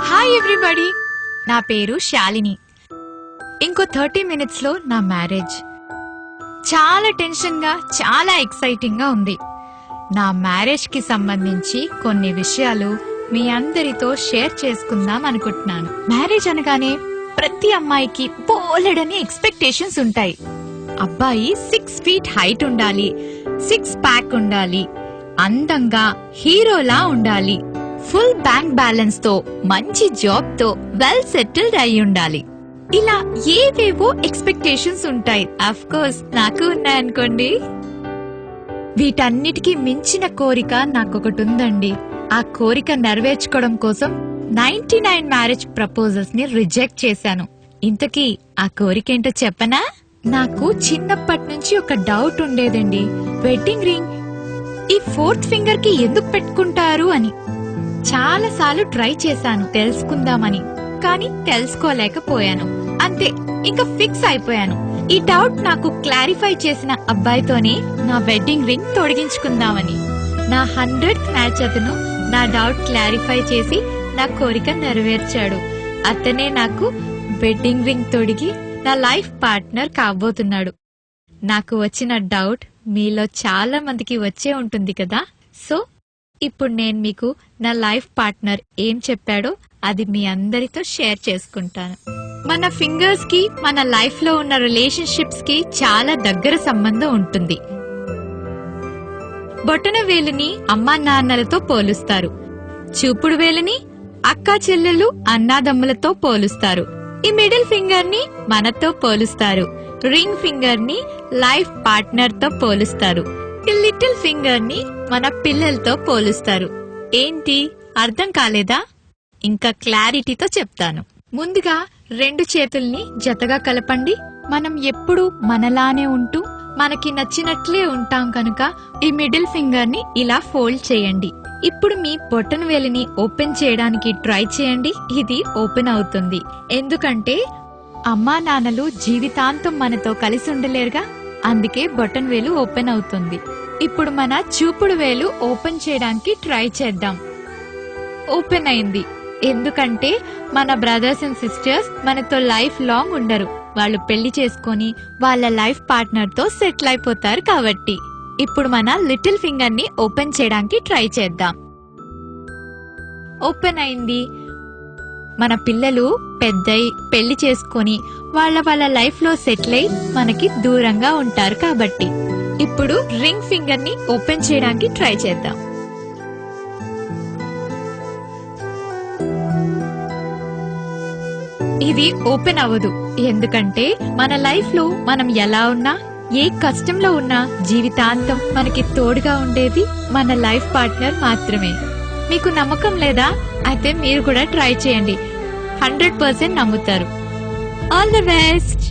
Hi everybody, నా పేరు శాలిని. ఇంకో 30 minutes లో నా మ్యారేజ్. చాలా టెన్షన్ గా, చాలా ఎక్సైటింగ్ గా ఉంది. నా మ్యారేజ్ కి సంబంధించి కొన్ని విషయాలు మీ అందరితో షేర్ చేసుకుందాం అనుకుంటున్నాను. మ్యారేజ్ అనగానే ప్రతి అమ్మాయికి బోలెడని ఎక్స్పెక్టేషన్స్ ఉంటాయి. అబ్బాయి 6 feet హైట్ ఉండాలి, 6 pack ఉండాలి, అందంగా హీరోలా ఉండాలి, ఫుల్ బ్యాంక్ బ్యాలెన్స్ తో, మంచి జాబ్ తో వెల్ సెటిల్డ్ అయి ఉండాలి. ఇలా ఏవేవో ఎక్స్పెక్టేషన్స్ ఉంటాయి. అఫ్ కోర్స్ నాకు ఉన్నాయనుకోండి. వీటన్నిటికీ మించిన కోరిక నాకొకటి ఉందండి. ఆ కోరిక నెరవేర్చుకోవడం కోసం 99 మ్యారేజ్ ప్రపోజల్స్ ని రిజెక్ట్ చేశాను. ఇంతకీ ఆ కోరికేంటో చెప్పనా? నాకు చిన్నప్పటి నుంచి ఒక డౌట్ ఉండేదండి. వెడ్డింగ్ రింగ్ ఈ 4th ఫింగర్ కి ఎందుకు పెట్టుకుంటారు అని. చాలా సార్లు ట్రై చేశాను తెలుసుకుందామని, కానీ తెలుసుకోలేకపోయాను. అంతే, ఇంకా ఫిక్స్ అయిపోయాను. ఈ డౌట్ నాకు క్లారిఫై చేసిన అబ్బాయితోనే నా వెడ్డింగ్ రింగ్ తొడిగించుకుందామని. నా 100th మ్యాచ్ అతను నా డౌట్ క్లారిఫై చేసి నా కోరిక నెరవేర్చాడు. అతనే నాకు వెడ్డింగ్ రింగ్ తొడిగి నా లైఫ్ పార్ట్నర్ కాబోతున్నాడు. నాకు వచ్చిన డౌట్ మీలో చాలా మందికి వచ్చే ఉంటుంది కదా. సో ఇప్పుడు నేను మీకు నా లైఫ్ పార్ట్నర్ ఏం చెప్పాడో అది మీ అందరితో షేర్ చేసుకుంటాను. మన ఫింగర్స్ కి మన లైఫ్ లో ఉన్న రిలేషన్షిప్స్ కి చాలా దగ్గర సంబంధం ఉంటుంది. బొటన వేలుని అమ్మా నాన్నలతో పోలుస్తారు, చూపుడు వేలుని అక్కా చెల్లెలు అన్నాదమ్ములతో పోలుస్తారు, ఈ మిడిల్ ఫింగర్ ని మనతో పోలుస్తారు, రింగ్ ఫింగర్ ని లైఫ్ పార్ట్నర్ తో పోలుస్తారు, ఈ లిటిల్ ఫింగర్ ని మన పిల్లలతో పోలుస్తారు. ఏంటి అర్థం కాలేదా? ఇంకా క్లారిటీతో చెప్తాను. ముందుగా 2 చేతుల్ని జతగా కలపండి. మనం ఎప్పుడు మనలానే ఉంటూ మనకి నచ్చినట్లే ఉంటాం కనుక ఈ మిడిల్ ఫింగర్ ని ఇలా ఫోల్డ్ చేయండి. ఇప్పుడు మీ బొటన వేలిని ఓపెన్ చేయడానికి ట్రై చేయండి. ఇది ఓపెన్ అవుతుంది, ఎందుకంటే అమ్మా నాన్నలు జీవితాంతం మనతో కలిసి ఉండలేరుగా, అందుకే బొటన్ వేలు ఓపెన్ అవుతుంది. ఇప్పుడు మన చూపుడు వేలు ఓపెన్ చేయడానికి ట్రై చేద్దాం. ఓపెన్ అయింది, ఎందుకంటే మన బ్రదర్స్ అండ్ సిస్టర్స్ మనతో లైఫ్ లాంగ్ ఉండరు. వాళ్ళు పెళ్లి చేసుకొని వాళ్ళ లైఫ్ పార్ట్నర్ తో సెటిల్ అయిపోతారు కాబట్టి. ఇప్పుడు మన లిటిల్ ఫింగర్ ని ఓపెన్ చేయడానికి ట్రై చేద్దాం. ఓపెన్ అయింది. మన పిల్లలు పెద్దయి పెళ్లి చేసుకొని వాళ్ళ లైఫ్ లో సెటిల్ అయి మనకి దూరంగా ఉంటారు కాబట్టి. ఇప్పుడు రింగ్ ఫింగర్ ని ఓపెన్ చేయడానికి ట్రై చేద్దాం. ఇది ఓపెన్ అవ్వదు, ఎందుకంటే మన లైఫ్ లో మనం ఎలా ఉన్నా, ఏ కష్టంలో ఉన్నా జీవితాంతం మనకి తోడుగా ఉండేది మన లైఫ్ పార్ట్నర్ మాత్రమే. మీకు నమ్మకం లేదా? అయితే మీరు కూడా ట్రై చేయండి, 100% నమ్ముతారు. All the best.